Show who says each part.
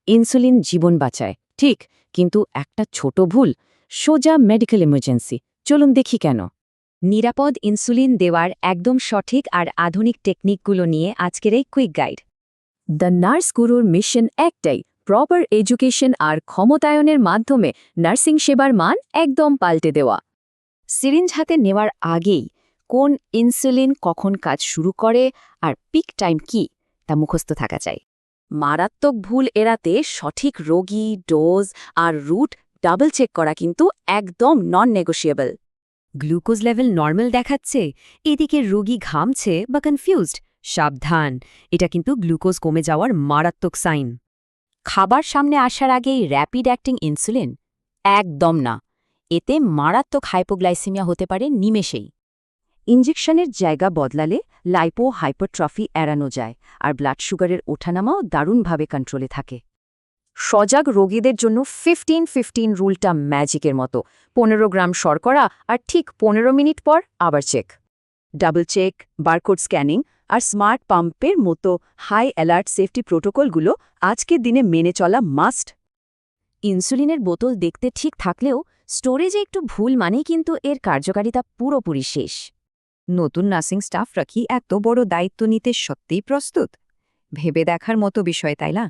Speaker 1: Insulin জীবন বাঁচায় ঠিক, কিন্তু একটা ছোট ভুল সোজা মেডিকেল ইমার্জেন্সি। চলুন দেখি কেন।
Speaker 2: নিরাপদ ইনসুলিন দেওয়ার একদম সঠিক আর আধুনিক টেকনিকগুলো নিয়ে আজকের এই কুইক গাইড।
Speaker 1: দ্য নার্স গুরুর মিশন একটাই, প্রপার এডুকেশন আর ক্ষমতায়নের মাধ্যমে নার্সিং সেবার মান একদম পাল্টে দেওয়া। সিরিঞ্জ হাতে নেওয়ার আগেই কোন ইনসুলিন কখন কাজ শুরু করে আর পিক টাইম কি তা মুখস্থ থাকা চাই। মারাত্মক ভুল এড়াতে সঠিক রোগী, ডোজ আর রুট ডাবল চেক করা কিন্তু একদম নন নেগোশিয়েবল।
Speaker 2: গ্লুকোজ লেভেল নর্মাল দেখাচ্ছে, এদিকে রোগী ঘামছে বা কনফিউজড, সাবধান, এটা কিন্তু গ্লুকোজ কমে যাওয়ার মারাত্মক সাইন।
Speaker 1: খাবার সামনে আসার আগেই র্যাপিড অ্যাক্টিং ইনসুলিন একদম না, এতে মারাত্মক হাইপোগ্লাইসেমিয়া হতে পারে নিমেষেই। ইঞ্জেকশনের জায়গা বদলালে লাইপো হাইপারট্রফি এড়ানো যায় আর ব্লাড সুগারের ওঠানামাও দারুণভাবে কন্ট্রোলে থাকে। সজাগ রোগীদের জন্য 15-15 রুলটা ম্যাজিকের মতো। 15 গ্রাম শর্করা আর ঠিক 15 মিনিট পর আবার check. Double check, barcode scanning আর স্মার্ট পাম্পের মতো হাই অ্যালার্ট সেফটি প্রোটোকলগুলো আজকের দিনে মেনে চলা মাস্ট। ইনসুলিনের বোতল দেখতে ঠিক থাকলেও স্টোরেজে একটু ভুল মানেই কিন্তু এর কার্যকারিতা পুরোপুরি শেষ।
Speaker 2: নতুন নার্সিং স্টাফরা কি এত বড় দায়িত্ব নিতে সত্যিই প্রস্তুত? ভেবে দেখার মতো বিষয়, তাই না?